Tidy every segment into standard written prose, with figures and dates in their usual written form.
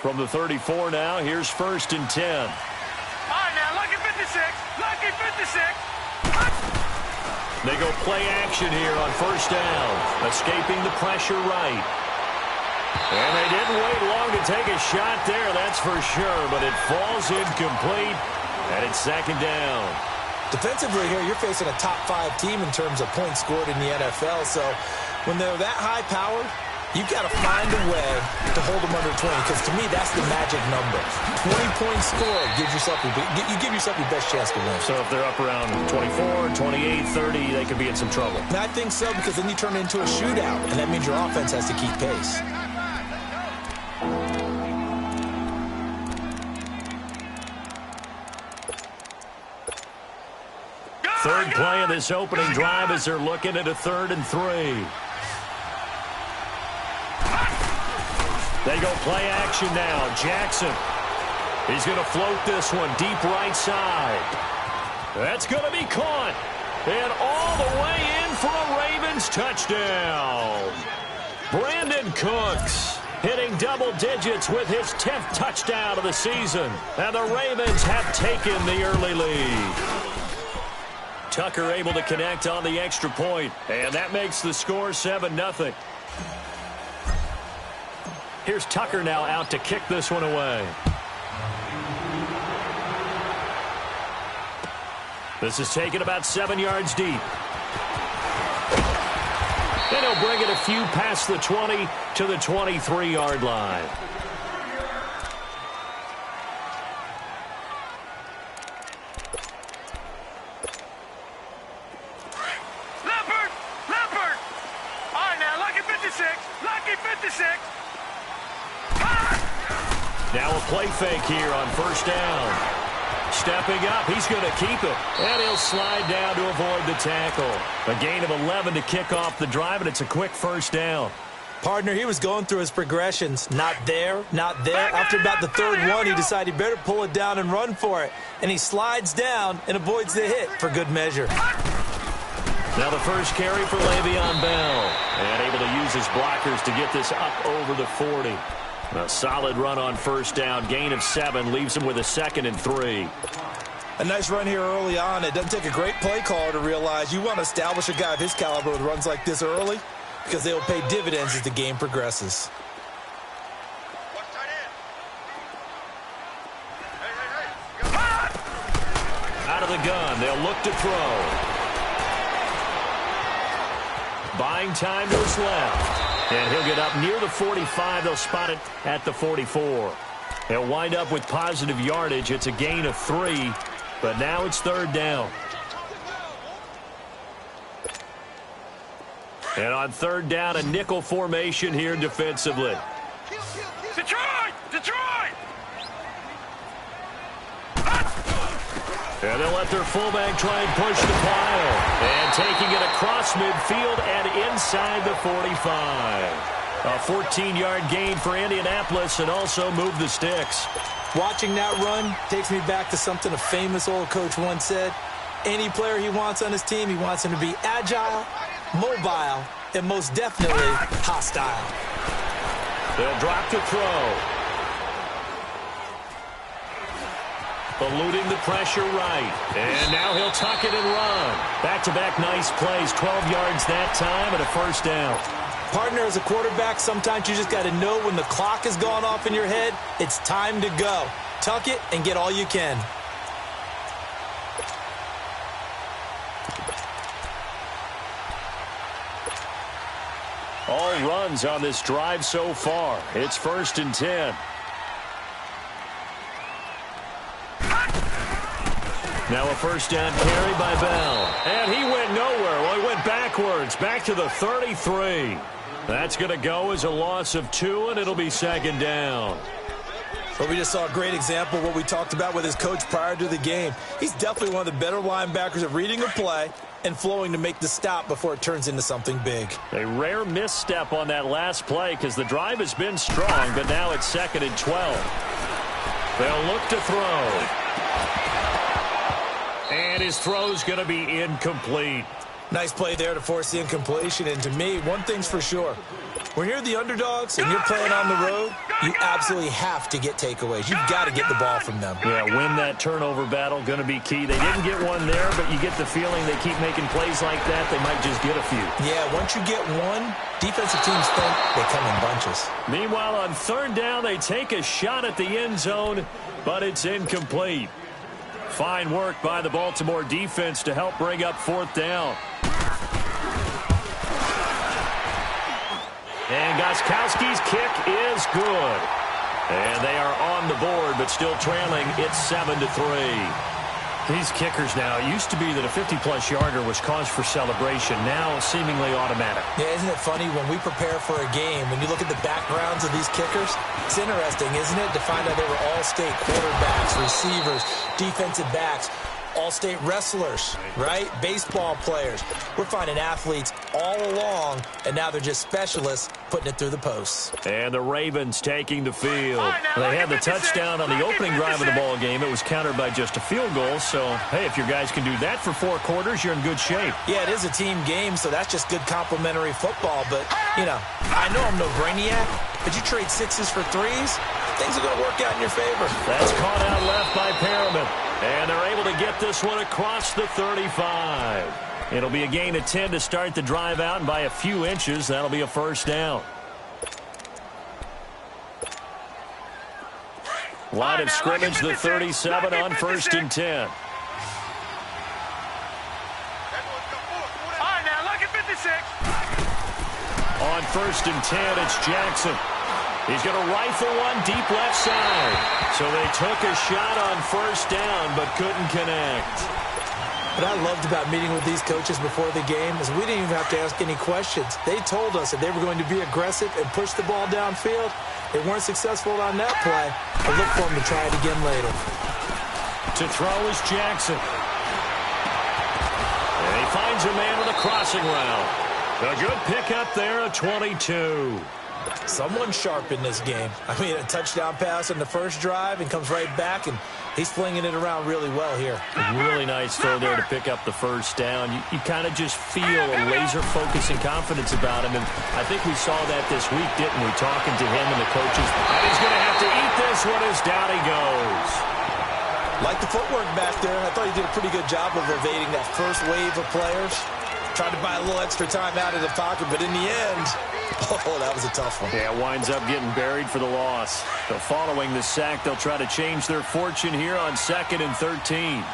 From the 34 now, here's 1st and 10. All right, now, lucky 56. Lucky 56. They go play action here on 1st down. Escaping the pressure right. And they didn't wait long to take a shot there, that's for sure. But it falls incomplete, and it's 2nd down. Defensively here, you're facing a top 5 team in terms of points scored in the NFL. So when they're that high-powered, you've got to find a way to hold them under 20, because to me, that's the magic number. 20 points scored, you give yourself your best chance to win. So if they're up around 24, 28, 30, they could be in some trouble. And I think so, because then you turn it into a shootout, and that means your offense has to keep pace. Third play of this opening drive as they're looking at a 3rd and 3. They go play action now. Jackson. He's going to float this one deep right side. That's going to be caught. And all the way in for a Ravens touchdown. Brandon Cooks hitting double digits with his 10th touchdown of the season. And the Ravens have taken the early lead. Tucker able to connect on the extra point, and that makes the score 7-0. Here's Tucker now out to kick this one away. This is taken about 7 yards deep. And he'll bring it a few past the 20 to the 23-yard line. Now a play fake here on 1st down. Stepping up, he's going to keep it. And he'll slide down to avoid the tackle. A gain of 11 to kick off the drive, and it's a quick 1st down. Partner, he was going through his progressions. Not there, not there. After about the 3rd one, he decided he better pull it down and run for it. And he slides down and avoids the hit for good measure. Now the first carry for Le'Veon Bell. And able to use his blockers to get this up over the 40. A solid run on 1st down. Gain of 7 leaves him with a 2nd and 3. A nice run here early on. It doesn't take a great play caller to realize you want to establish a guy of his caliber with runs like this early, because they will pay dividends as the game progresses. Out of the gun, they'll look to throw. Buying time to his left. And he'll get up near the 45. They'll spot it at the 44. They'll wind up with positive yardage. It's a gain of 3, but now it's 3rd down. And on 3rd down, a nickel formation here defensively. Detroit! Detroit! And they'll let their fullback try and push the pile. And taking it across midfield and inside the 45. A 14-yard gain for Indianapolis and also move the sticks. Watching that run takes me back to something a famous old coach once said. Any player he wants on his team, he wants him to be agile, mobile, and most definitely hostile. They'll drop to throw. Eluding the pressure right. And now he'll tuck it and run. Back-to-back nice plays. 12 yards that time and a 1st down. Partner, as a quarterback, sometimes you just got to know when the clock has gone off in your head, it's time to go. Tuck it and get all you can. All runs on this drive so far. It's 1st and 10. Now a 1st down carry by Bell. And he went nowhere. Well, he went backwards, back to the 33. That's going to go as a loss of 2, and it'll be 2nd down. But we just saw a great example of what we talked about with his coach prior to the game. He's definitely one of the better linebackers at reading a play and flowing to make the stop before it turns into something big. A rare misstep on that last play because the drive has been strong, but now it's 2nd and 12. They'll look to throw. And his throw's going to be incomplete. Nice play there to force the incompletion. And to me, one thing's for sure. When you're the underdogs and you're playing on the road, you absolutely have to get takeaways. You've got to get the ball from them. Yeah, win that turnover battle, going to be key. They didn't get one there, but you get the feeling they keep making plays like that, they might just get a few. Yeah, once you get one, defensive teams think they come in bunches. Meanwhile, on third down, they take a shot at the end zone, but it's incomplete. Fine work by the Baltimore defense to help bring up fourth down. And Gostkowski's kick is good. And they are on the board, but still trailing. It's 7-3. These kickers now, it used to be that a 50-plus yarder was cause for celebration. Now seemingly automatic. Yeah, isn't it funny when we prepare for a game, when you look at the backgrounds of these kickers, it's interesting, isn't it, to find out they were all-state quarterbacks, receivers, defensive backs, all-state wrestlers, right? Baseball players. We're finding athletes all along, and now they're just specialists putting it through the posts. And the Ravens taking the field. They had the touchdown on the opening drive of the ball game. It was countered by just a field goal. So, hey, if your guys can do that for 4 quarters, you're in good shape. Yeah, it is a team game, so that's just good complimentary football. But, you know, I know I'm no brainiac, but you trade 6s for 3s, things are going to work out in your favor. That's caught out left by Perriman. And they're able to get this one across the 35. It'll be a gain of 10 to start the drive out, and by a few inches, that'll be a first down. Line of scrimmage, the 37 on 1st and 10. All right, now, look at 56. On 1st and 10, it's Jackson. He's going to rifle one deep left side. So they took a shot on 1st down, but couldn't connect. What I loved about meeting with these coaches before the game is we didn't even have to ask any questions. They told us that they were going to be aggressive and push the ball downfield. They weren't successful on that play, but look for them to try it again later. To throw is Jackson. And he finds a man with a crossing route. A good pickup there, a 22. Someone sharp in this game. I mean, a touchdown pass on the first drive and comes right back, and he's flinging it around really well here. Really nice throw there to pick up the first down. You kind of just feel a laser focus and confidence about him, and I think we saw that this week, didn't we, talking to him and the coaches. And he's going to have to eat this one as down he goes. Like the footwork back there, I thought he did a pretty good job of evading that first wave of players. Tried to buy a little extra time out of the pocket, but in the end, oh, that was a tough one. Yeah, winds up getting buried for the loss. So following the sack, they'll try to change their fortune here on 2nd and 13.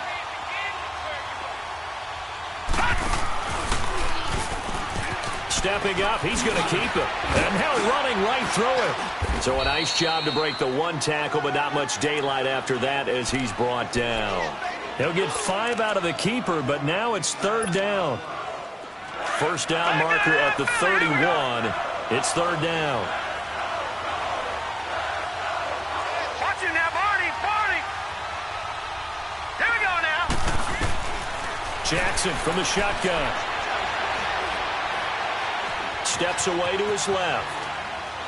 Stepping up, he's going to keep it. And now running right through it. So a nice job to break the 1 tackle, but not much daylight after that as he's brought down. He'll get 5 out of the keeper, but now it's 3rd down. First down marker at the 31. It's 3rd down. Watch it now, Barney, Barney. Here we go now. Jackson from the shotgun. Steps away to his left.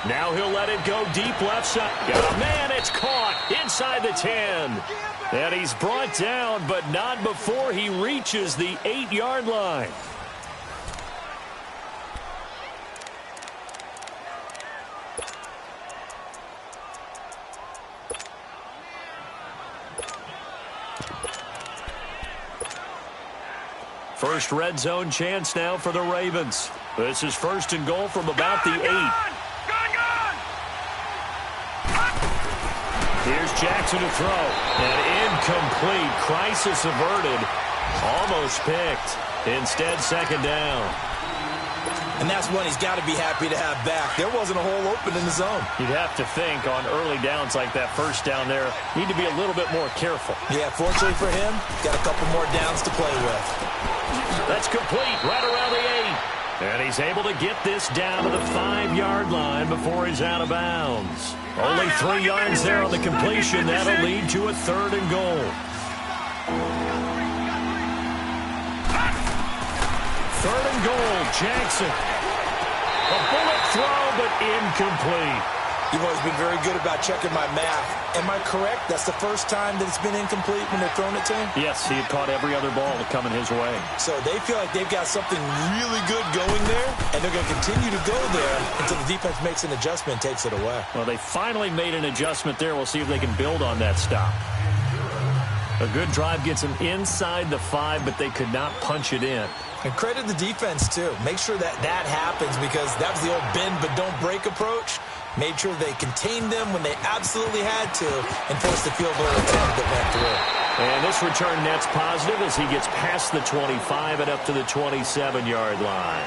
Now he'll let it go deep left side. Got a man, it's caught inside the 10. And he's brought down, but not before he reaches the 8-yard line. First red zone chance now for the Ravens. This is 1st and goal from about the 8. Gone! Here's Jackson to throw. And incomplete. Crisis averted. Almost picked. Instead, 2nd down. And that's one he's got to be happy to have back. There wasn't a hole open in the zone. You'd have to think on early downs like that first down there, need to be a little bit more careful. Yeah, fortunately for him, got a couple more downs to play with. That's complete right around the 8. And he's able to get this down to the 5-yard line before he's out of bounds. Only 3 yards there on the completion. That'll lead to a 3rd and goal. 3rd and goal, Jackson. A bullet throw, but incomplete. You've always been very good about checking my math. Am I correct? That's the first time that it's been incomplete when they're throwing it to him? Yes, he had caught every other ball coming his way. So they feel like they've got something really good going there, and they're going to continue to go there until the defense makes an adjustment and takes it away. Well, they finally made an adjustment there. We'll see if they can build on that stop. A good drive gets them inside the 5, but they could not punch it in. And credit the defense, too. Make sure that that happens because that was the old bend but don't break approach. Made sure they contained them when they absolutely had to and forced the field goal attempt that went through. And this return net's positive as he gets past the 25 and up to the 27-yard line.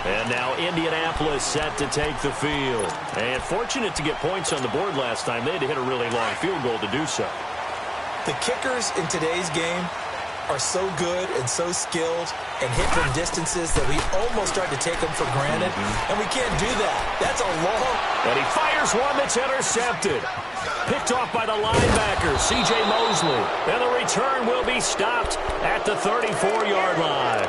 And now Indianapolis set to take the field. And fortunate to get points on the board last time. They had to hit a really long field goal to do so. The kickers in today's game are so good and so skilled and hit from distances that we almost start to take them for granted, and we can't do that. That's a long... And he fires one that's intercepted. Picked off by the linebacker, C.J. Mosley. And the return will be stopped at the 34-yard line.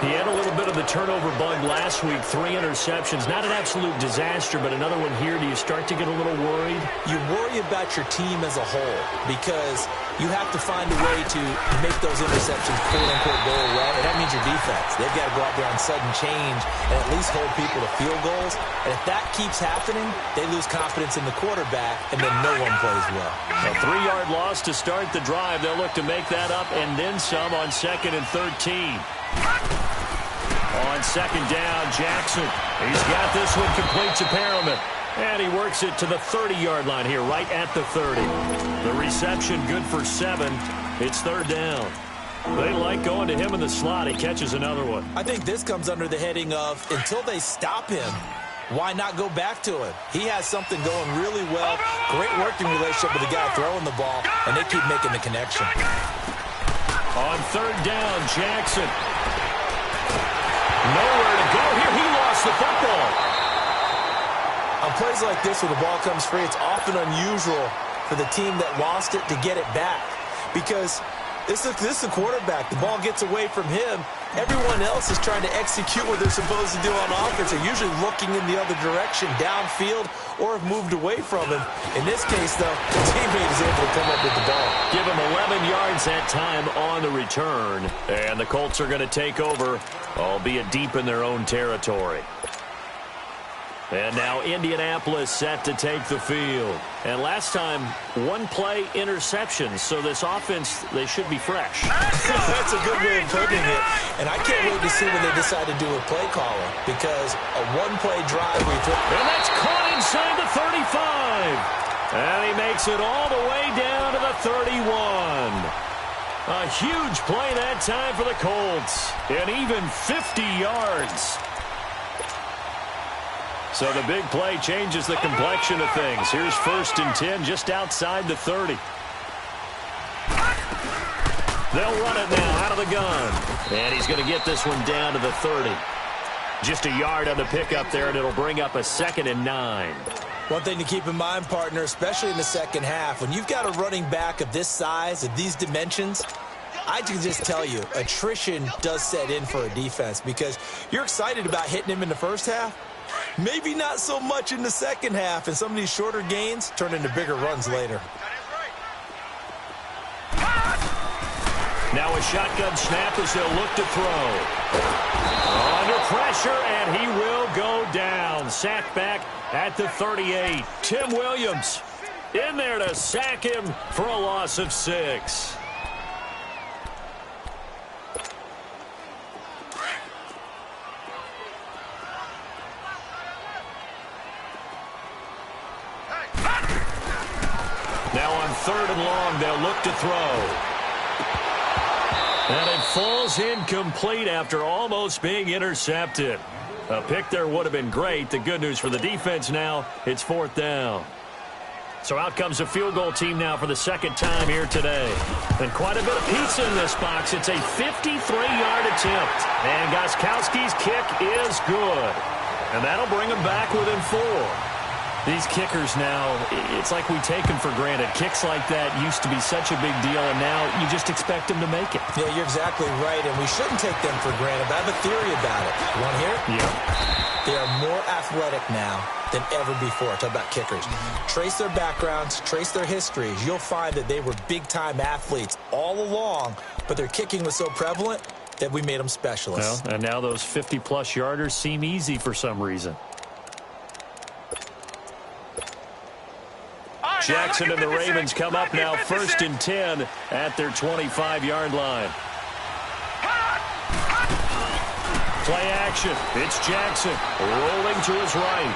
He had a little bit of the turnover bug last week, 3 interceptions. Not an absolute disaster, but another one here. Do you start to get a little worried? You worry about your team as a whole because you have to find a way to make those interceptions, quote-unquote, go away. And that means your defense. They've got to go out there on sudden change and at least hold people to field goals. And if that keeps happening, they lose confidence in the quarterback, and then no one plays well. A 3-yard loss to start the drive. They'll look to make that up and then some on 2nd and 13. On second down, Jackson. He's got this one complete to Perriman. And he works it to the 30-yard line here, right at the 30. The reception good for 7. It's 3rd down. They like going to him in the slot. He catches another one. I think this comes under the heading of until they stop him, why not go back to him? He has something going really well. Great working relationship with the guy throwing the ball, and they keep making the connection. On 3rd down, Jackson. Nowhere to go here. He lost the football. On plays like this where the ball comes free, it's often unusual for the team that lost it to get it back because this is the quarterback. The ball gets away from him. Everyone else is trying to execute what they're supposed to do on offense. They're usually looking in the other direction, downfield, or have moved away from him. In this case, though, the teammate is able to come up with the ball. Give him 11 yards that time on the return. And the Colts are going to take over, albeit deep in their own territory. And now Indianapolis set to take the field. And last time, 1-play interception. So this offense, they should be fresh. That's a good way of putting it. And I can't wait to see when they decide to do a play calling. Because a 1-play drive where you throw... And that's caught inside the 35. And he makes it all the way down to the 31. A huge play that time for the Colts. And even 50 yards. So the big play changes the complexion of things. Here's 1st and 10 just outside the 30. They'll run it now out of the gun. And he's going to get this one down to the 30. Just a yard on the pickup there, and it'll bring up a 2nd and 9. One thing to keep in mind, partner, especially in the second half, when you've got a running back of this size, of these dimensions, I can just tell you, attrition does set in for a defense because you're excited about hitting him in the first half. Maybe not so much in the second half, and some of these shorter gains turn into bigger runs later. Now a shotgun snap as they'll look to throw. Under pressure, and he will go down. Sacked back at the 38. Tim Williams in there to sack him for a loss of 6. Now on 3rd and long, they'll look to throw. And it falls incomplete after almost being intercepted. A pick there would have been great. The good news for the defense now, it's 4th down. So out comes a field goal team now for the 2nd time here today. And quite a bit of pizza in this box. It's a 53-yard attempt. And Gostkowski's kick is good. And that'll bring him back within 4. These kickers now, it's like we take them for granted. Kicks like that used to be such a big deal, and now you just expect them to make it. Yeah, you're exactly right, and we shouldn't take them for granted, but I have a theory about it. You want to hear it? Yeah. They are more athletic now than ever before. Talk about kickers. Trace their backgrounds, trace their histories. You'll find that they were big-time athletes all along, but their kicking was so prevalent that we made them specialists. Well, and now those 50-plus yarders seem easy for some reason. Jackson and the Ravens come up now 1st and 10 at their 25-yard line. Play action. It's Jackson rolling to his right.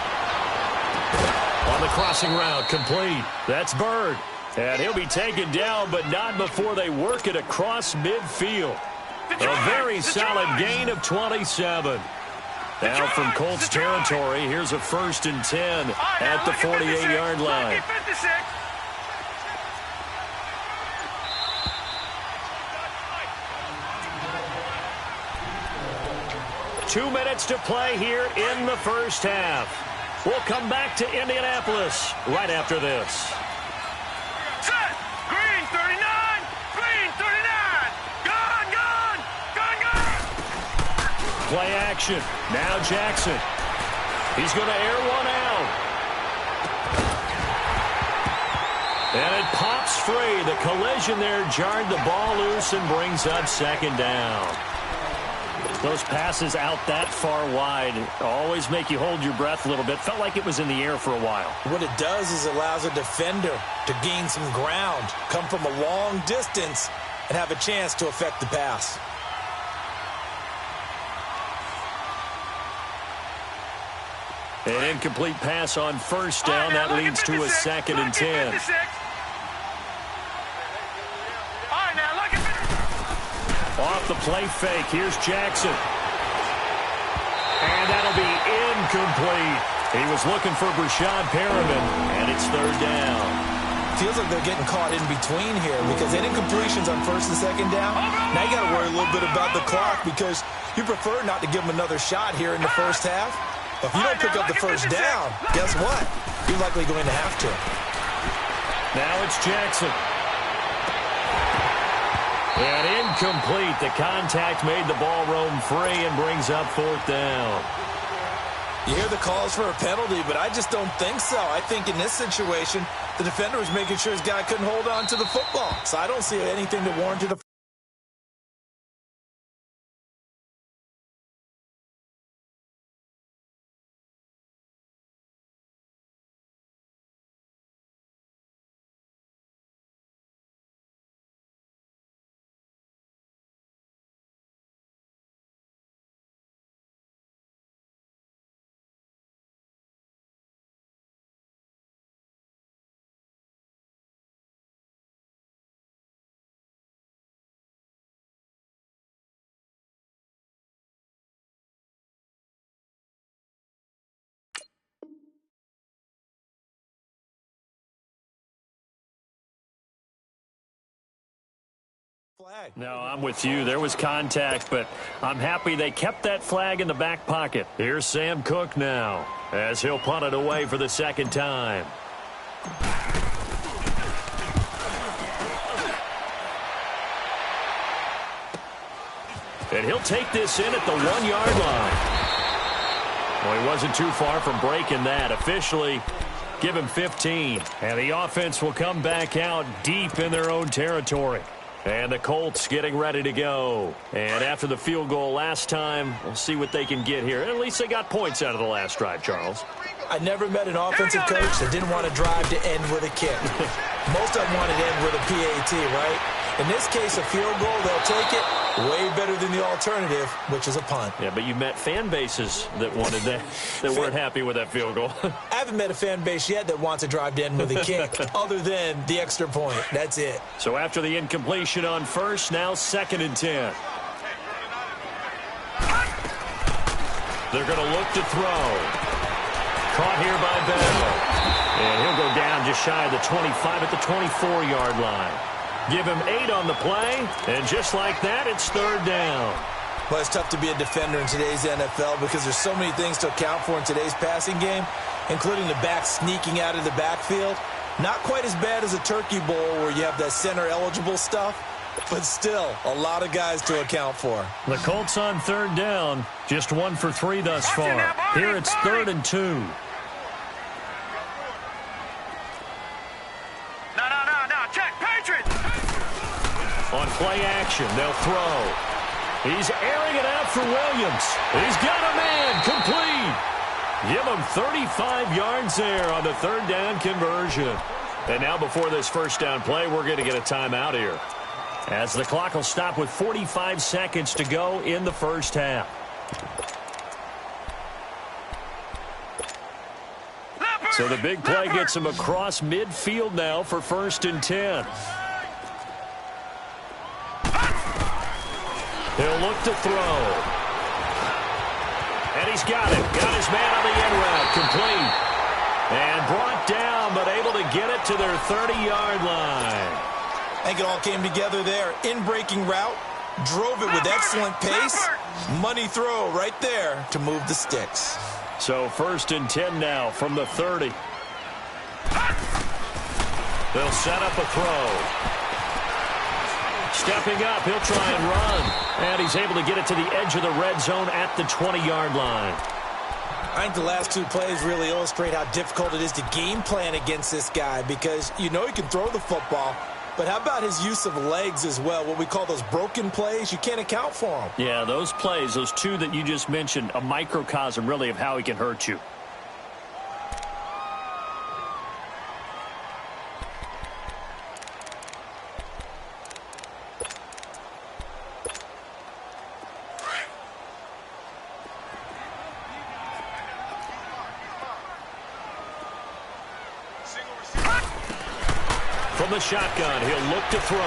On the crossing route, complete. That's Bird. And he'll be taken down, but not before they work it across midfield. A very solid gain of 27. Now from Colts territory, here's a 1st and 10 at the 48-yard line. 2 minutes to play here in the first half. We'll come back to Indianapolis right after this. Set. Green 39. Green 39. Gone, gone. Gone, gone. Play action. Now Jackson. He's going to air one out. And it pops free. The collision there jarred the ball loose and brings up 2nd down. Those passes out that far wide always make you hold your breath a little bit. Felt like it was in the air for a while. What it does is it allows a defender to gain some ground, come from a long distance, and have a chance to affect the pass. An incomplete pass on 1st down. That leads to a 2nd and 10. Off the play fake. Here's Jackson. And that'll be incomplete. He was looking for Brashad Perriman, and it's 3rd down. Feels like they're getting caught in between here because any incompletions on 1st and 2nd down, now you got to worry a little bit about the clock because you prefer not to give them another shot here in the first half. If you don't pick up the 1st down, guess what? You're likely going to have to. Now it's Jackson. And incomplete. The contact made the ball roam free and brings up 4th down. You hear the calls for a penalty, but I just don't think so. I think in this situation, the defender was making sure his guy couldn't hold on to the football. So I don't see anything to warrant it. Flag. No, I'm with you. There was contact, but I'm happy they kept that flag in the back pocket. Here's Sam Cook now as he'll punt it away for the 2nd time. And he'll take this in at the 1-yard line. Well, he wasn't too far from breaking that. Officially, give him 15. And the offense will come back out deep in their own territory. And the Colts getting ready to go. And after the field goal last time, we'll see what they can get here. At least they got points out of the last drive, Charles. I never met an offensive coach that didn't want to drive to end with a kick. Most of them wanted to end with a PAT, right? In this case, a field goal, they'll take it. Way better than the alternative, which is a punt. Yeah, but you met fan bases that wanted that, that weren't happy with that field goal. I haven't met a fan base yet that wants to drive to end with a kick, other than the extra point. That's it. So after the incompletion on 1st, now 2nd and 10. They're going to look to throw. Caught here by Bell. And he'll go down just shy of the 25 at the 24-yard line. Give him 8 on the play, and just like that, it's 3rd down. Well, it's tough to be a defender in today's NFL because there's so many things to account for in today's passing game, including the back sneaking out of the backfield. Not quite as bad as a turkey bowl where you have that center-eligible stuff, but still a lot of guys to account for. The Colts on 3rd down, just 1 for 3 thus far. Here it's 3rd and 2. Play action. They'll throw. He's airing it out for Williams. He's got a man. Complete. Give him 35 yards there on the third down conversion. And now before this first down play, we're going to get a timeout here, as the clock will stop with 45 seconds to go in the first half. So the big play gets him across midfield now for 1st and 10. He'll look to throw. And he's got it. Got his man on the end route. Complete. And brought down, but able to get it to their 30-yard line. I think it all came together there. In-breaking route. Drove it with excellent pace. Money throw right there to move the sticks. So 1st and 10 now from the 30. They'll set up a throw. Stepping up, he'll try and run. And he's able to get it to the edge of the red zone at the 20-yard line. I think the last two plays really illustrate how difficult it is to game plan against this guy, because you know he can throw the football, but how about his use of legs as well? What we call those broken plays, you can't account for them. Yeah, those plays, those two that you just mentioned, a microcosm really of how he can hurt you. From the shotgun, he'll look to throw.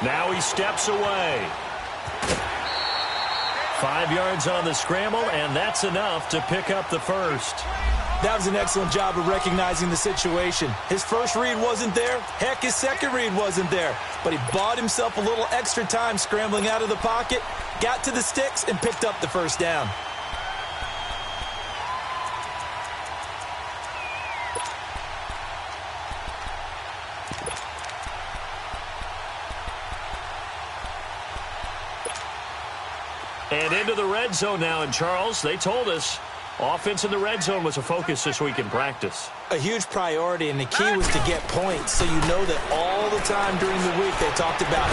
Now he steps away. 5 yards on the scramble, and that's enough to pick up the first. That was an excellent job of recognizing the situation. His first read wasn't there. Heck, his second read wasn't there. But he bought himself a little extra time scrambling out of the pocket, got to the sticks, and picked up the first down. And into the red zone now. And, Charles, they told us offense in the red zone was a focus this week in practice. A huge priority, and the key was to get points, so you know that all the time during the week they talked about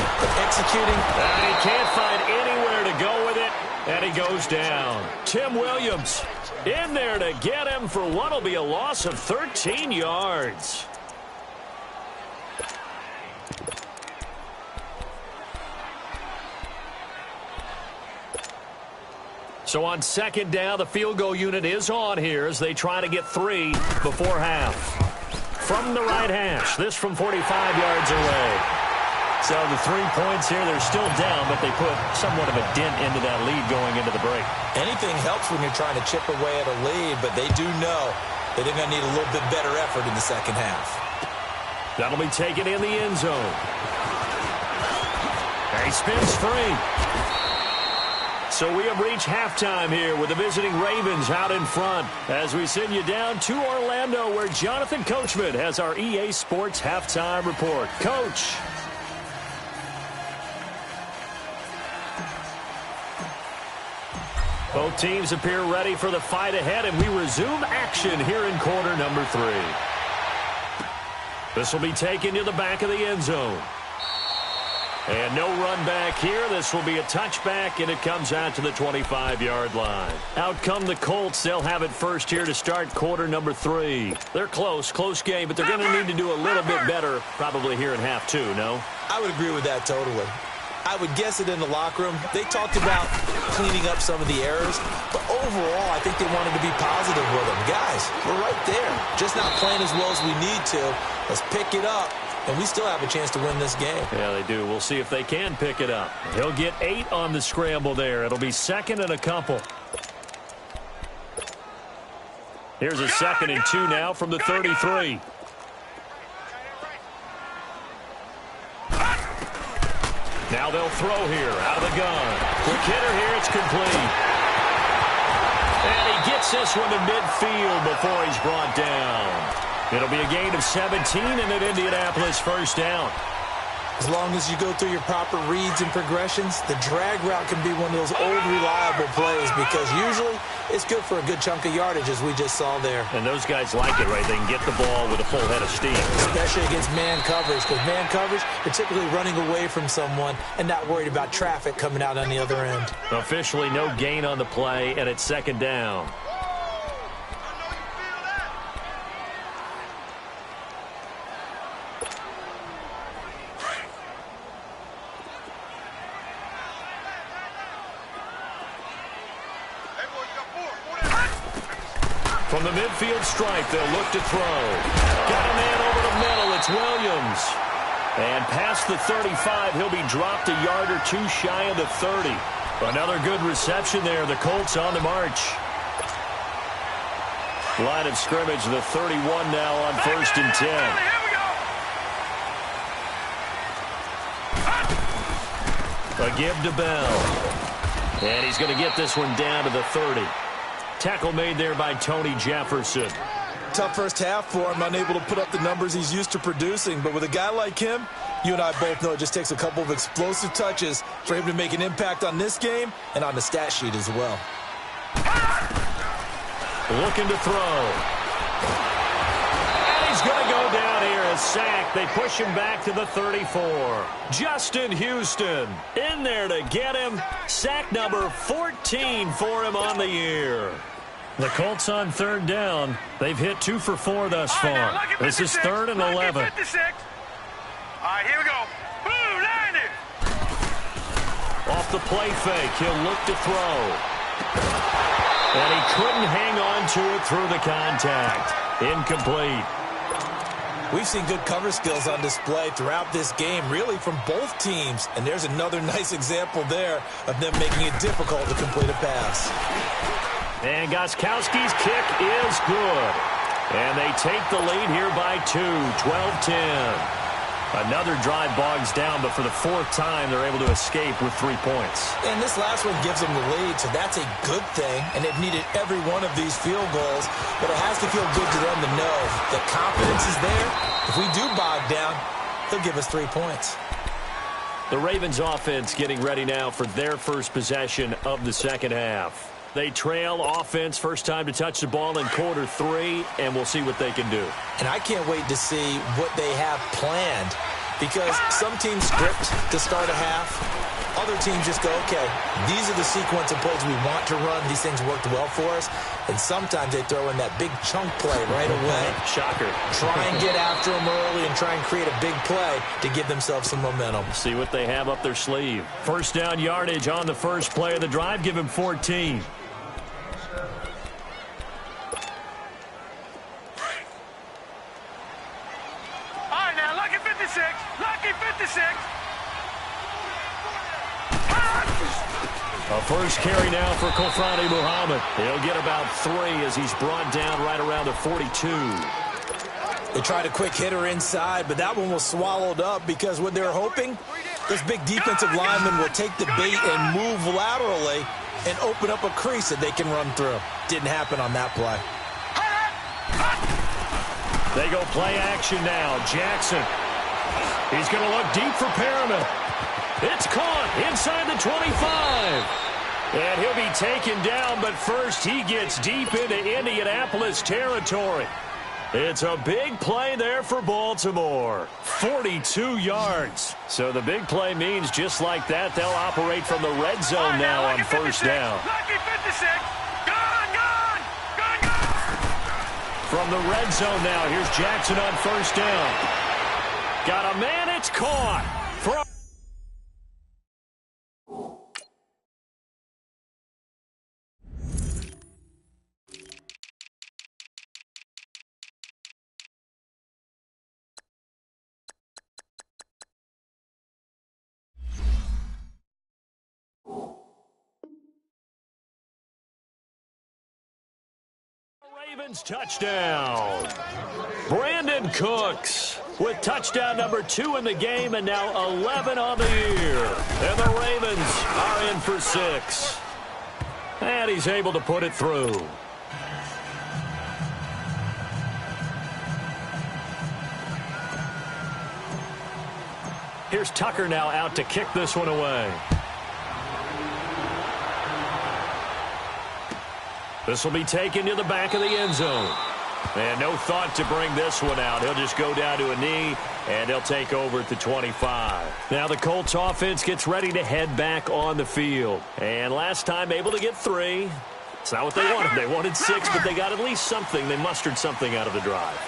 executing. And he can't find anywhere to go with it, and he goes down. Tim Williams in there to get him for what will be a loss of 13 yards. So on second down, the field goal unit is on here as they try to get 3 before half. From the right hash, this from 45 yards away. So the 3 points here, they're still down, but they put somewhat of a dent into that lead going into the break. Anything helps when you're trying to chip away at a lead, but they do know that they're going to need a little bit better effort in the second half. That'll be taken in the end zone. And he spins free. So we have reached halftime here with the visiting Ravens out in front as we send you down to Orlando, where Jonathan Coachman has our EA Sports halftime report. Coach. Both teams appear ready for the fight ahead, and we resume action here in quarter number 3. This will be taken to the back of the end zone. And no run back here. This will be a touchback, and it comes out to the 25-yard line. Out come the Colts. They'll have it first here to start quarter number 3. They're close game, but they're going to need to do a little bit better probably here in half 2, no? I would agree with that totally. I would guess it in the locker room. They talked about cleaning up some of the errors, but overall, I think they wanted to be positive with them. Guys, we're right there. Just not playing as well as we need to. Let's pick it up, and we still have a chance to win this game. Yeah, they do. We'll see if they can pick it up. He'll get 8 on the scramble there. It'll be 2nd and a couple. Here's a 2nd and 2 now from the 33. Now they'll throw here out of the gun. Quick hitter here. It's complete. And he gets this one to midfield before he's brought down. It'll be a gain of 17 and an Indianapolis first down. As long as you go through your proper reads and progressions, the drag route can be one of those old reliable plays because usually it's good for a good chunk of yardage, as we just saw there. And those guys like it, right? They can get the ball with a full head of steam. Especially against man coverage, because man coverage, you're typically running away from someone and not worried about traffic coming out on the other end. Officially no gain on the play, and it's second down. From the midfield stripe, they'll look to throw. Got a man over the middle. It's Williams. And past the 35, he'll be dropped a yard or two shy of the 30. Another good reception there. The Colts on the march. Line of scrimmage, the 31 now on 1st and 10. A give to Bell. And he's going to get this one down to the 30. Tackle made there by Tony Jefferson. Tough first half for him, unable to put up the numbers he's used to producing. But with a guy like him, you and I both know it just takes a couple of explosive touches for him to make an impact on this game and on the stat sheet as well. Looking to throw. And he's going to go down here. A sack. They push him back to the 34. Justin Houston in there to get him. Sack number 14 for him on the year. The Colts on 3rd down. They've hit 2 for 4 thus far. This is 3rd and 11. All right, here we go. Boom, line it. Off the play fake, he'll look to throw. And he couldn't hang on to it through the contact. Incomplete. We've seen good cover skills on display throughout this game, really from both teams. And there's another nice example there of them making it difficult to complete a pass. And Gostkowski's kick is good. And they take the lead here by 2, 12-10. Another drive bogs down, but for the 4th time, they're able to escape with 3 points. And this last one gives them the lead, so that's a good thing. And they've needed every one of these field goals, but it has to feel good to them to know the confidence is there. If we do bog down, they'll give us 3 points. The Ravens offense getting ready now for their first possession of the second half. They trail offense, first time to touch the ball in quarter 3, and we'll see what they can do. And I can't wait to see what they have planned, because some teams script to start a half. Other teams just go, okay, these are the sequence of plays we want to run. These things worked well for us. And sometimes they throw in that big chunk play right away. Shocker. Try and get after them early and try and create a big play to give themselves some momentum. See what they have up their sleeve. First down yardage on the first play of the drive. Give him 14. Lucky 56. A first carry now for Kofrani Muhammad. He'll get about 3 as he's brought down right around the 42. They tried a quick hitter inside, but that one was swallowed up because what they're hoping, this big defensive lineman will take the bait and move laterally and open up a crease that they can run through. Didn't happen on that play. They go play action now. Jackson. He's going to look deep for Perriman. It's caught inside the 25. And he'll be taken down, but first he gets deep into Indianapolis territory. It's a big play there for Baltimore. 42 yards. So the big play means just like that, they'll operate from the red zone now on first down. Lucky 56. Gone. From the red zone now, here's Jackson on first down. Got a man, it's caught. Ravens touchdown. Brandon Cooks with touchdown number 2 in the game and now 11 on the year. And the Ravens are in for 6. And he's able to put it through. Here's Tucker now out to kick this one away. This will be taken to the back of the end zone. And no thought to bring this one out. He'll just go down to a knee, and he'll take over at the 25. Now the Colts offense gets ready to head back on the field. And last time able to get 3. It's not what they wanted. They wanted 6, but they got at least something. They mustered something out of the drive.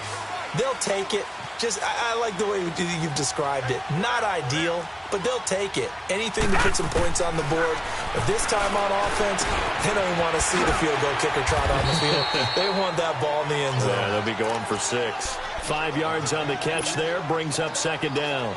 They'll take it. I like the way you've described it. Not ideal, but they'll take it. Anything to put some points on the board. But this time on offense, they don't even want to see the field goal kicker trot on the field. They want that ball in the end zone. Yeah, they'll be going for 6. 5 yards on the catch there, brings up second down.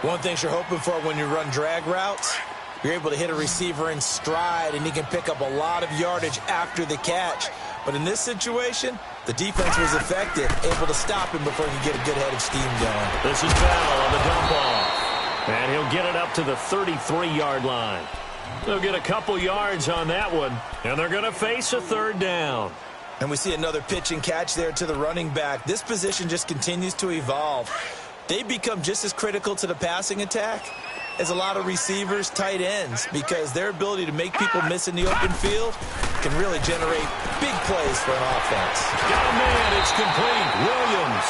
One thing you're hoping for when you run drag routes, you're able to hit a receiver in stride, and he can pick up a lot of yardage after the catch. But in this situation, the defense was effective, able to stop him before he could get a good head of steam going. This is Bell on the dump off. And he'll get it up to the 33-yard line. They'll get a couple yards on that one, and they're going to face a third down. And we see another pitch and catch there to the running back. This position just continues to evolve. They become just as critical to the passing attack as a lot of receivers, tight ends, because their ability to make people miss in the open field can really generate big plays for an offense. Got a man, it's complete. Williams.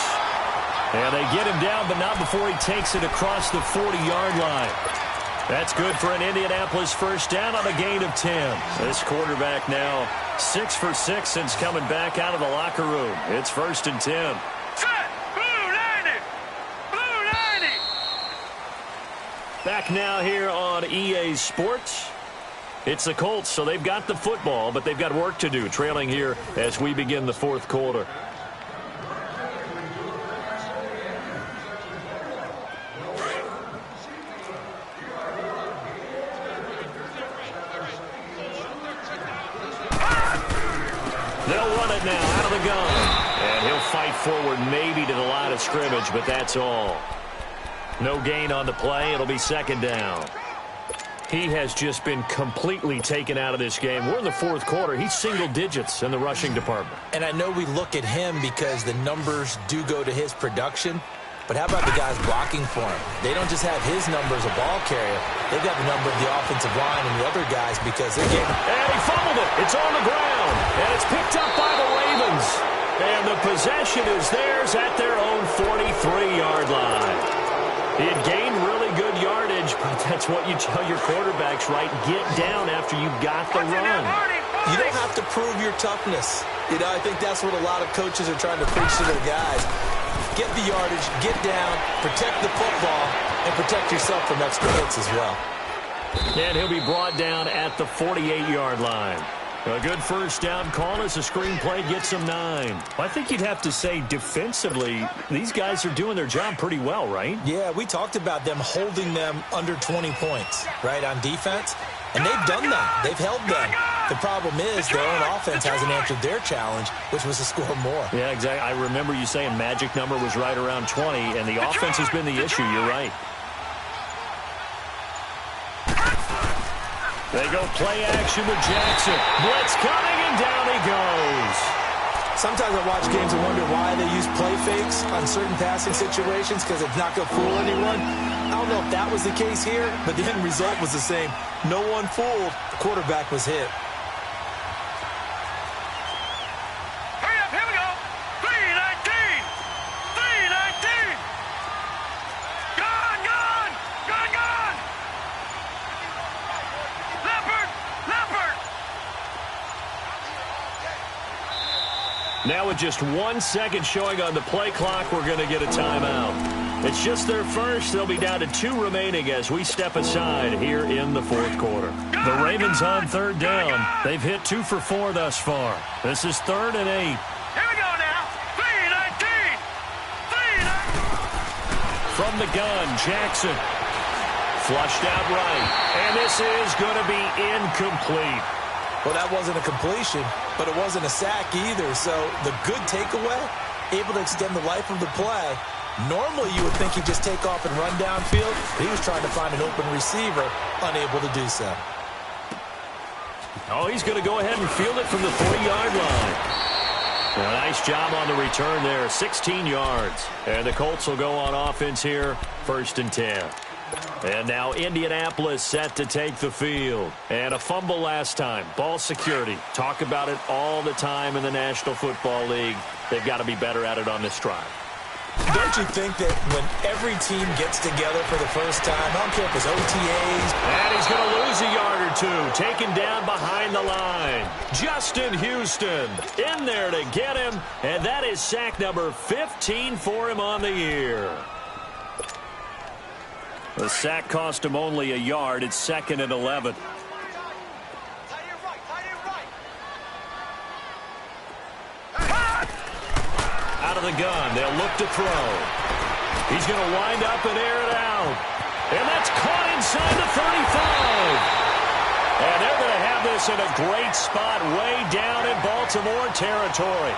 And they get him down, but not before he takes it across the 40-yard line. That's good for an Indianapolis first down on a gain of 10. This quarterback now 6 for 6 since coming back out of the locker room. It's 1st and 10. Back now here on EA Sports. It's the Colts, so they've got the football, but they've got work to do, trailing here as we begin the fourth quarter. They'll run it now out of the gun. And he'll fight forward maybe to the line of scrimmage, but that's all. No gain on the play. It'll be second down. He has just been completely taken out of this game. We're in the fourth quarter. He's single digits in the rushing department. And I know we look at him because the numbers do go to his production. But how about the guys blocking for him? They don't just have his number as a ball carrier. They've got the number of the offensive line and the other guys because they're getting... And he fumbled it. It's on the ground. And it's picked up by the Ravens. And the possession is theirs at their own 43-yard line. He had gained really good yardage, but that's what you tell your quarterbacks, right? Get down after you got the run. You don't have to prove your toughness. You know, I think that's what a lot of coaches are trying to preach to their guys. Get the yardage, get down, protect the football, and protect yourself from extra hits as well. And he'll be brought down at the 48-yard line. A good first down call as the screenplay gets him 9. I think you'd have to say defensively, these guys are doing their job pretty well, right? Yeah, we talked about them holding them under 20 points, right, on defense. And they've done that. They've held them. The problem is their own offense hasn't answered their challenge, which was to score more. Yeah, exactly. I remember you saying magic number was right around 20, and the offense has been the issue. You're right. They go play action with Jackson. Blitz coming, and down he goes. Sometimes I watch games and wonder why they use play fakes on certain passing situations because it's not going to fool anyone. I don't know if that was the case here, but the end result was the same. No one fooled. The quarterback was hit. Hurry up, here we go. 3-19. 3-19. Gone, gone. Gone, gone. Leopard, leopard. Now with just 1 second showing on the play clock, we're going to get a timeout. It's just their first. They'll be down to 2 remaining as we step aside here in the fourth quarter. The Ravens on third down. They've hit 2 for 4 thus far. This is 3rd and 8. Here we go now. 3-19. 3-19. From the gun, Jackson. Flushed out right. And this is going to be incomplete. Well, that wasn't a completion, but it wasn't a sack either. So the good takeaway, able to extend the life of the play. Normally, you would think he'd just take off and run downfield. He was trying to find an open receiver, unable to do so. Oh, he's going to go ahead and field it from the 40-yard line. A nice job on the return there, 16 yards. And the Colts will go on offense here, 1st and 10. And now Indianapolis set to take the field. And a fumble last time. Ball security. Talk about it all the time in the National Football League. They've got to be better at it on this drive. Don't you think that when every team gets together for the first time, I don't care if it's OTAs. And he's going to lose a yard or two. Taken down behind the line. Justin Houston in there to get him. And that is sack number 15 for him on the year. The sack cost him only a yard. It's 2nd and 11. Out of the gun. They'll look to throw. He's going to wind up and air it out. And that's caught inside the 35. And they're going to have this in a great spot way down in Baltimore territory.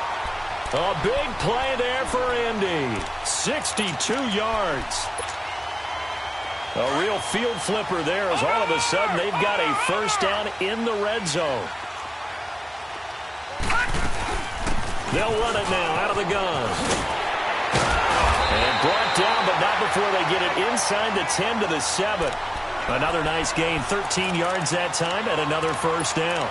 A big play there for Indy. 62 yards. A real field flipper there as all of a sudden they've got a first down in the red zone. They'll run it now out of the gun. And brought down, but not before they get it inside the 10 to the 7. Another nice gain, 13 yards that time, and another first down.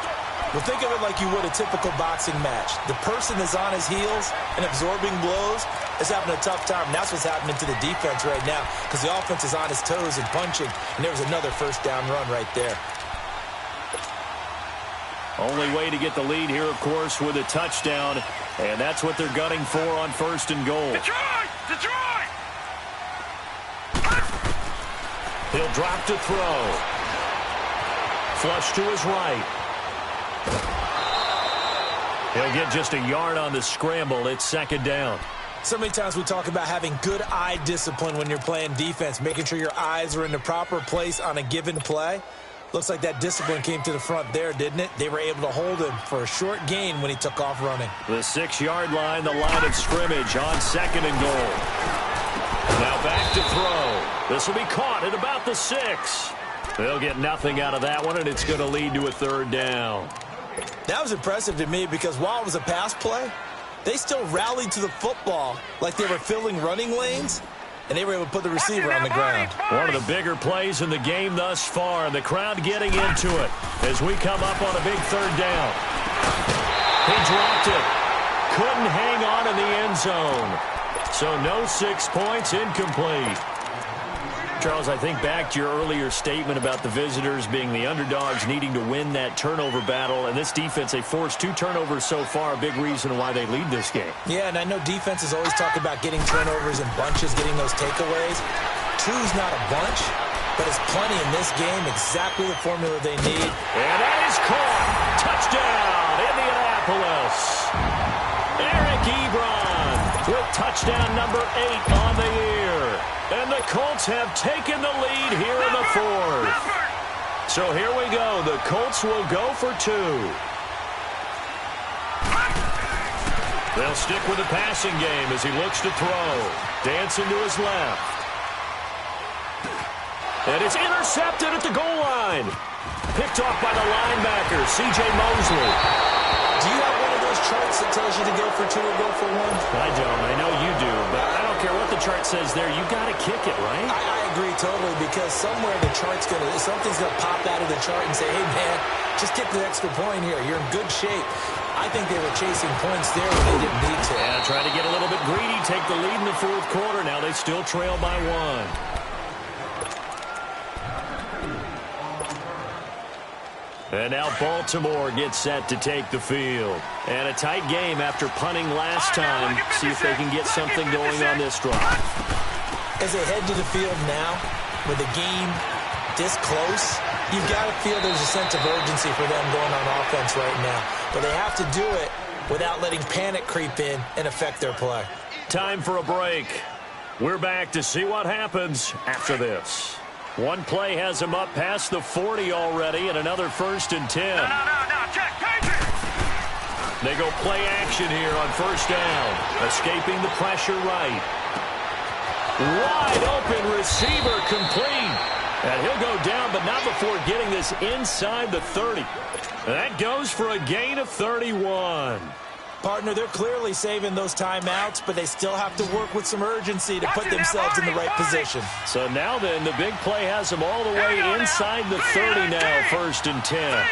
Well, think of it like you would a typical boxing match. The person is on his heels and absorbing blows is having a tough time. And that's what's happening to the defense right now because the offense is on his toes and punching. And there was another first down run right there. Only way to get the lead here, of course, with a touchdown. And that's what they're gunning for on 1st and goal. Detroit! Detroit! He'll drop to throw. Flush to his right. He'll get just a yard on the scramble. It's 2nd down. So many times we talk about having good eye discipline when you're playing defense, making sure your eyes are in the proper place on a given play. Looks like that discipline came to the front there, didn't it? They were able to hold him for a short gain when he took off running. The 6-yard line, the line of scrimmage on 2nd and goal. Now back to throw. This will be caught at about the 6. They'll get nothing out of that one, and it's going to lead to a 3rd down. That was impressive to me because while it was a pass play, they still rallied to the football like they were filling running lanes, and they were able to put the receiver on the ground. One of the bigger plays in the game thus far, and the crowd getting into it as we come up on a big 3rd down. He dropped it. Couldn't hang on in the end zone. So no 6 points, incomplete. Charles, I think back to your earlier statement about the visitors being the underdogs needing to win that turnover battle. And this defense, they forced 2 turnovers so far, a big reason why they lead this game. Yeah, and I know defenses always talk about getting turnovers in bunches, getting those takeaways. 2's not a bunch, but it's plenty in this game, exactly the formula they need. And that is caught. Touchdown, Indianapolis. Eric Ebron with touchdown number 8 on the year. And the Colts have taken the lead here in the 4th. So here we go. The Colts will go for 2. They'll stick with the passing game as he looks to throw. Dancing to his left. And it's intercepted at the goal line. Picked off by the linebacker, C.J. Mosley. Do you have one of those charts that tells you to go for 2 or go for 1? I don't. I know you do, but I don't care what the chart says there. You got to kick it, right? I agree totally because somewhere the chart's something's gonna pop out of the chart and say, hey man, just get the extra point here. You're in good shape. I think they were chasing points there when they didn't need to. Yeah, trying to get a little bit greedy, take the lead in the 4th quarter. Now they still trail by 1. And now Baltimore gets set to take the field. And a tight game after punting last time. See if they can get something going on this drive. As they head to the field now, with the game this close, you've got to feel there's a sense of urgency for them going on offense right now. But they have to do it without letting panic creep in and affect their play. Time for a break. We're back to see what happens after this. One play has him up past the 40 already, and another 1st and 10. No, Jack, Patriot! They go play action here on 1st down. Escaping the pressure right. Wide open receiver complete. And he'll go down, but not before getting this inside the 30. That goes for a gain of 31. Partner, they're clearly saving those timeouts, but they still have to work with some urgency to put themselves in the right position. So now then, the big play has them all the way inside the 30 now, 1st and 10.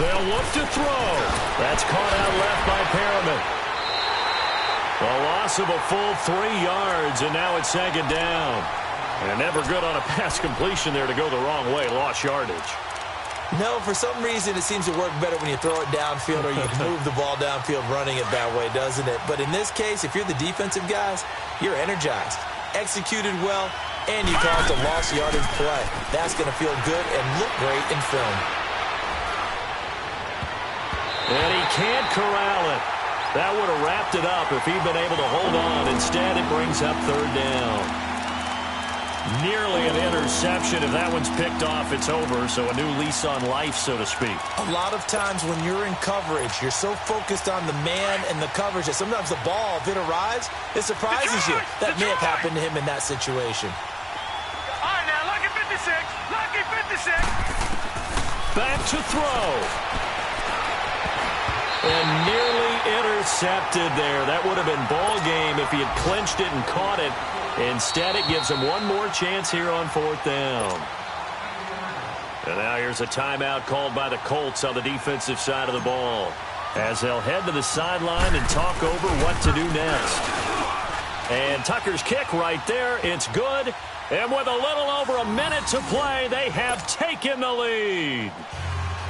They'll look to throw. That's caught out left by Perriman. A loss of a full 3 yards, and now it's 2nd down. And never good on a pass completion there to go the wrong way. Lost yardage. No, for some reason it seems to work better when you throw it downfield or you can move the ball downfield running it that way, doesn't it? But in this case, if you're the defensive guys, you're energized, executed well, and you caused a lost yardage play. That's going to feel good and look great in film. And he can't corral it. That would have wrapped it up if he'd been able to hold on. Instead, it brings up 3rd down. Nearly an interception. If that one's picked off, it's over. So a new lease on life, so to speak. A lot of times when you're in coverage, you're so focused on the man and the coverage that sometimes the ball, if it arrives, it surprises you. That may have happened to him in that situation. All right, now, lucky 56. Lucky 56. Back to throw. And nearly intercepted there. That would have been ball game if he had clinched it and caught it. Instead, it gives him one more chance here on 4th down. And now here's a timeout called by the Colts on the defensive side of the ball, as they'll head to the sideline and talk over what to do next. And Tucker's kick right there. It's good. And with a little over a minute to play, they have taken the lead.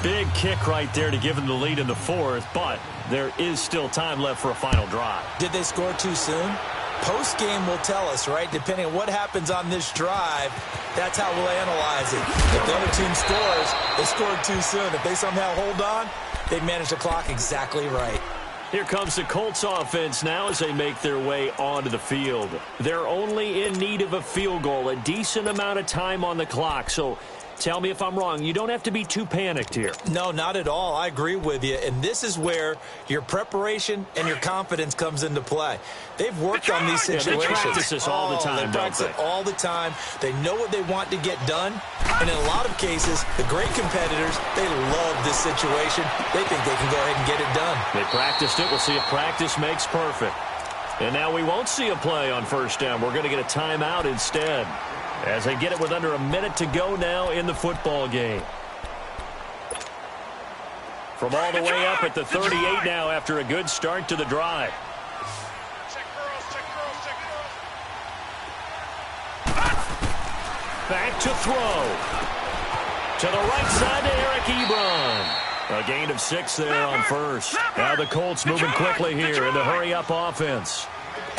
Big kick right there to give them the lead in the 4th, but there is still time left for a final drive. Did they score too soon? Post-game will tell us, right? Depending on what happens on this drive, that's how we'll analyze it. If the other team scores, they scored too soon. If they somehow hold on, they manage the clock exactly right. Here comes the Colts offense now as they make their way onto the field. They're only in need of a field goal, a decent amount of time on the clock, so tell me if I'm wrong. You don't have to be too panicked here. No, not at all. I agree with you. And this is where your preparation and your confidence comes into play. They've worked on these situations. They practice this all the time, They practice it all the time. They know what they want to get done. And in a lot of cases, the great competitors, they love this situation. They think they can go ahead and get it done. They practiced it. We'll see if practice makes perfect. And now we won't see a play on 1st down. We're going to get a timeout instead, as they get it with under a minute to go now in the football game. From all the way up at the 38 now after a good start to the drive. Back to throw. To the right side to Eric Ebron. A gain of 6 there on 1st. Now the Colts moving quickly here in the hurry-up offense.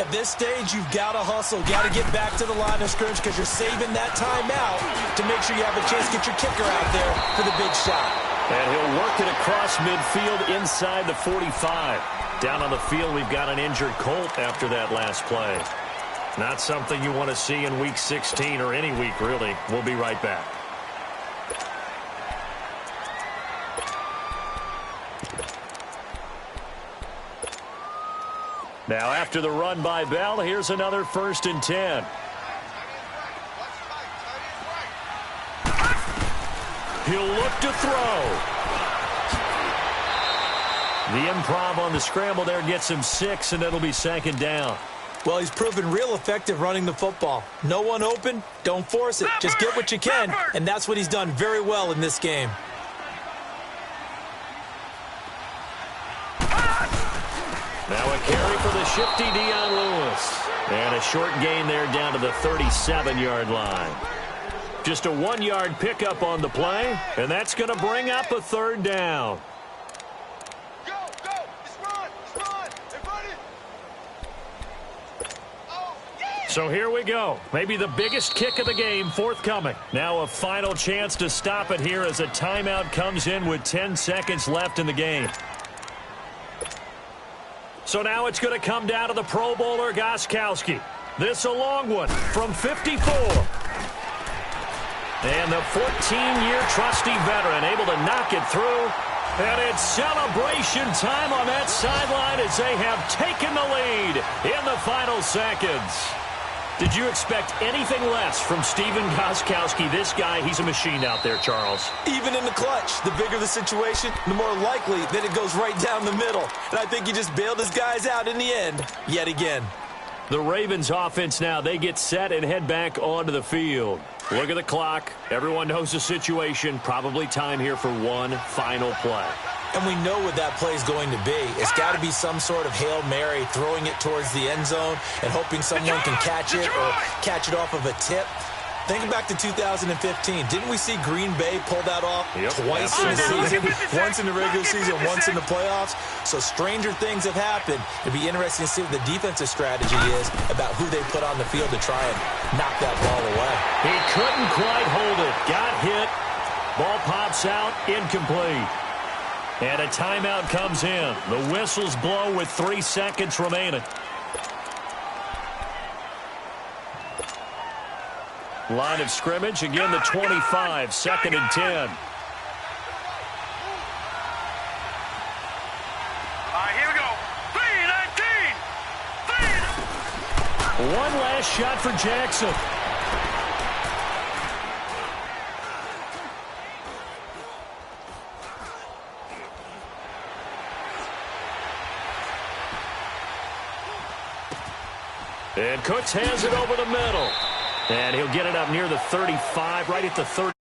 At this stage, you've got to hustle, got to get back to the line of scrimmage because you're saving that timeout to make sure you have a chance to get your kicker out there for the big shot. And he'll work it across midfield inside the 45. Down on the field, we've got an injured Colt after that last play. Not something you want to see in Week 16 or any week, really. We'll be right back. Now, after the run by Bell, here's another 1st and 10. He'll look to throw. The improv on the scramble there gets him 6, and it'll be 2nd down. Well, he's proven real effective running the football. No one open, don't force it. Just get what you can, and that's what he's done very well in this game. Now a carry for the shifty Dion Lewis. And a short gain there down to the 37-yard line. Just a 1-yard pickup on the play, and that's going to bring up a 3rd down. Go, go, let's run, everybody. Oh, yeah. So here we go. Maybe the biggest kick of the game forthcoming. Now a final chance to stop it here as a timeout comes in with 10 seconds left in the game. So now it's going to come down to the Pro Bowler Gostkowski. This a long one from 54. And the 14-year trusty veteran able to knock it through. And it's celebration time on that sideline as they have taken the lead in the final seconds. Did you expect anything less from Stephen Gostkowski? This guy, he's a machine out there, Charles. Even in the clutch, the bigger the situation, the more likely that it goes right down the middle. And I think he just bailed his guys out in the end, yet again. The Ravens offense now, they get set and head back onto the field. Look at the clock. Everyone knows the situation. Probably time here for one final play. And we know what that play is going to be. It's got to be some sort of Hail Mary, throwing it towards the end zone and hoping someone can catch it or catch it off of a tip. Think back to 2015. Didn't we see Green Bay pull that off twice in the season? Once in the regular season, once in the playoffs. So stranger things have happened. It'd be interesting to see what the defensive strategy is about who they put on the field to try and knock that ball away. He couldn't quite hold it. Got hit. Ball pops out. Incomplete. And a timeout comes in. The whistles blow with 3 seconds remaining. Line of scrimmage, again the 25, 2nd and 10. All right, here we go. 3-19. One last shot for Jackson. And Cooks has it over the middle. And he'll get it up near the 35, right at the 30.